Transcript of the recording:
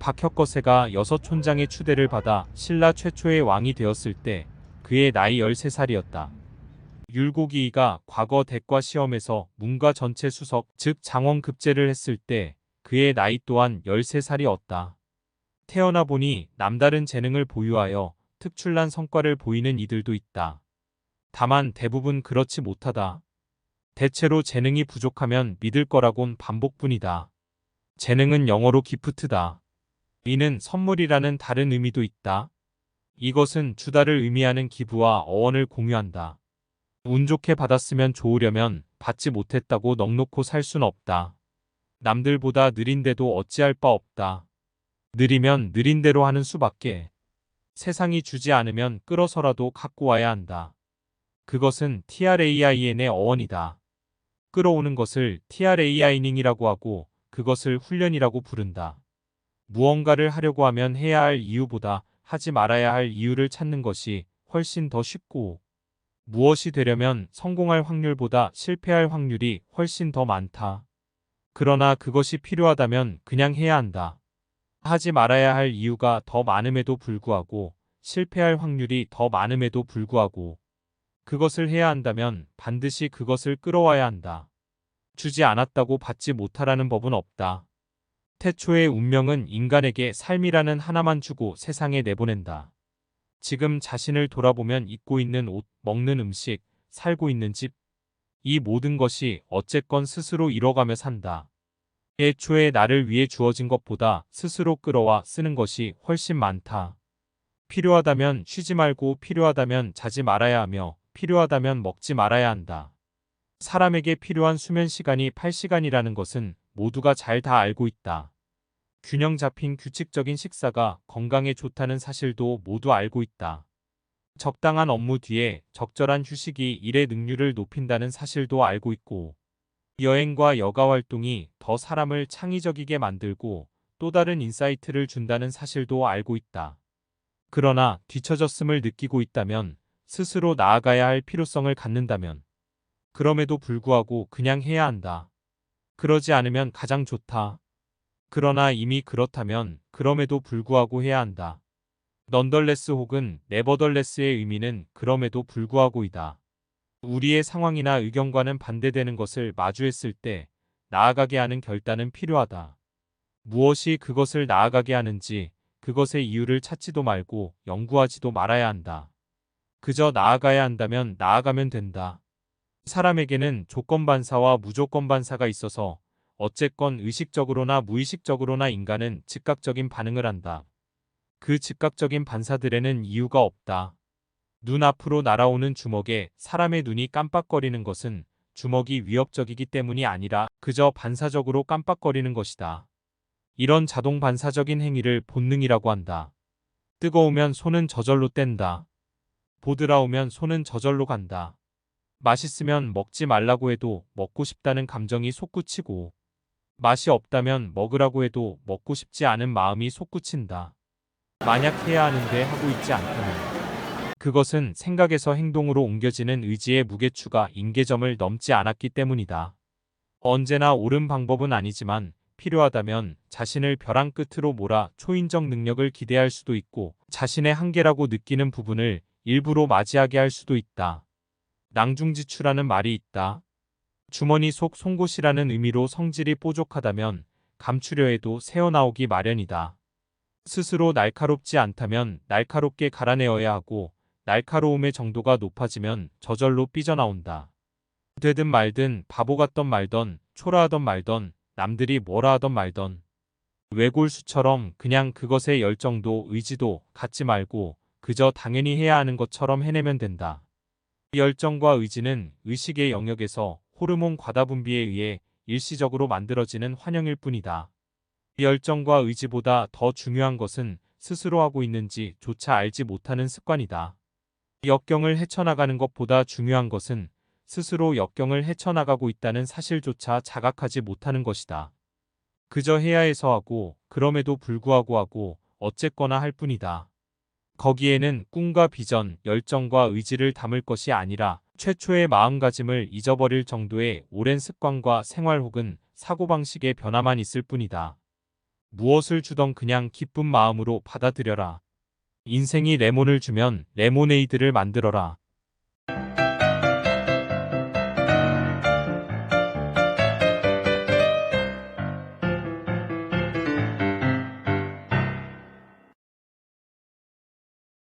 박혁거세가 여서촌장의 추대를 받아 신라 최초의 왕이 되었을 때 그의 나이 13살이었다. 율곡이이가 과거 대과 시험에서 문과 전체 수석 즉 장원급제를 했을 때 그의 나이 또한 13살이었다. 태어나 보니 남다른 재능을 보유하여 특출난 성과를 보이는 이들도 있다. 다만 대부분 그렇지 못하다. 대체로 재능이 부족하면 믿을 거라곤 반복뿐이다. 재능은 영어로 기프트다. 이는 선물이라는 다른 의미도 있다. 이것은 주다를 의미하는 기부와 어원을 공유한다. 운 좋게 받았으면 좋으려면 받지 못했다고 넋놓고 살 순 없다. 남들보다 느린데도 어찌할 바 없다. 느리면 느린 대로 하는 수밖에. 세상이 주지 않으면 끌어서라도 갖고 와야 한다. 그것은 TRAIN의 어원이다. 끌어오는 것을 TRAI닝이라고 하고 그것을 훈련이라고 부른다. 무언가를 하려고 하면 해야 할 이유보다 하지 말아야 할 이유를 찾는 것이 훨씬 더 쉽고 무엇이 되려면 성공할 확률보다 실패할 확률이 훨씬 더 많다. 그러나 그것이 필요하다면 그냥 해야 한다. 하지 말아야 할 이유가 더 많음에도 불구하고 실패할 확률이 더 많음에도 불구하고 그것을 해야 한다면 반드시 그것을 끌어와야 한다. 주지 않았다고 받지 못하라는 법은 없다. 태초의 운명은 인간에게 삶이라는 하나만 주고 세상에 내보낸다. 지금 자신을 돌아보면 입고 있는 옷, 먹는 음식, 살고 있는 집, 이 모든 것이 어쨌건 스스로 잃어가며 산다. 애초에 나를 위해 주어진 것보다 스스로 끌어와 쓰는 것이 훨씬 많다. 필요하다면 쉬지 말고 필요하다면 자지 말아야 하며 필요하다면 먹지 말아야 한다. 사람에게 필요한 수면 시간이 8시간이라는 것은 모두가 잘 다 알고 있다. 균형 잡힌 규칙적인 식사가 건강에 좋다는 사실도 모두 알고 있다. 적당한 업무 뒤에 적절한 휴식이 일의 능률을 높인다는 사실도 알고 있고, 여행과 여가 활동이 더 사람을 창의적이게 만들고 또 다른 인사이트를 준다는 사실도 알고 있다. 그러나 뒤처졌음을 느끼고 있다면, 스스로 나아가야 할 필요성을 갖는다면, 그럼에도 불구하고 그냥 해야 한다. 그러지 않으면 가장 좋다. 그러나 이미 그렇다면 그럼에도 불구하고 해야 한다. 넌덜레스 혹은 네버덜레스의 의미는 그럼에도 불구하고이다. 우리의 상황이나 의견과는 반대되는 것을 마주했을 때 나아가게 하는 결단은 필요하다. 무엇이 그것을 나아가게 하는지 그것의 이유를 찾지도 말고 연구하지도 말아야 한다. 그저 나아가야 한다면 나아가면 된다. 사람에게는 조건반사와 무조건반사가 있어서 어쨌건 의식적으로나 무의식적으로나 인간은 즉각적인 반응을 한다. 그 즉각적인 반사들에는 이유가 없다. 눈 앞으로 날아오는 주먹에 사람의 눈이 깜빡거리는 것은 주먹이 위협적이기 때문이 아니라 그저 반사적으로 깜빡거리는 것이다. 이런 자동 반사적인 행위를 본능이라고 한다. 뜨거우면 손은 저절로 뗀다. 보드라우면 손은 저절로 간다. 맛있으면 먹지 말라고 해도 먹고 싶다는 감정이 솟구치고 맛이 없다면 먹으라고 해도 먹고 싶지 않은 마음이 솟구친다. 만약 해야 하는데 하고 있지 않다면 그것은 생각에서 행동으로 옮겨지는 의지의 무게추가 임계점을 넘지 않았기 때문이다. 언제나 옳은 방법은 아니지만 필요하다면 자신을 벼랑 끝으로 몰아 초인적 능력을 기대할 수도 있고 자신의 한계라고 느끼는 부분을 일부러 맞이하게 할 수도 있다. 낭중지추라는 말이 있다. 주머니 속 송곳이라는 의미로 성질이 뽀족하다면 감추려 해도 새어나오기 마련이다. 스스로 날카롭지 않다면 날카롭게 갈아내어야 하고 날카로움의 정도가 높아지면 저절로 삐져나온다. 되든 말든 바보 같던 말던 초라하던 말던 남들이 뭐라 하던 말던 외골수처럼 그냥 그것의 열정도 의지도 갖지 말고 그저 당연히 해야 하는 것처럼 해내면 된다. 열정과 의지는 의식의 영역에서 호르몬 과다분비에 의해 일시적으로 만들어지는 환영일 뿐이다. 열정과 의지보다 더 중요한 것은 스스로 하고 있는지 조차 알지 못하는 습관이다. 역경을 헤쳐나가는 것보다 중요한 것은 스스로 역경을 헤쳐나가고 있다는 사실조차 자각하지 못하는 것이다. 그저 해야 해서 하고 그럼에도 불구하고 하고 어쨌거나 할 뿐이다. 거기에는 꿈과 비전, 열정과 의지를 담을 것이 아니라 최초의 마음가짐을 잊어버릴 정도의 오랜 습관과 생활 혹은 사고방식의 변화만 있을 뿐이다. 무엇을 주던 그냥 기쁜 마음으로 받아들여라. 인생이 레몬을 주면 레모네이드를 만들어라.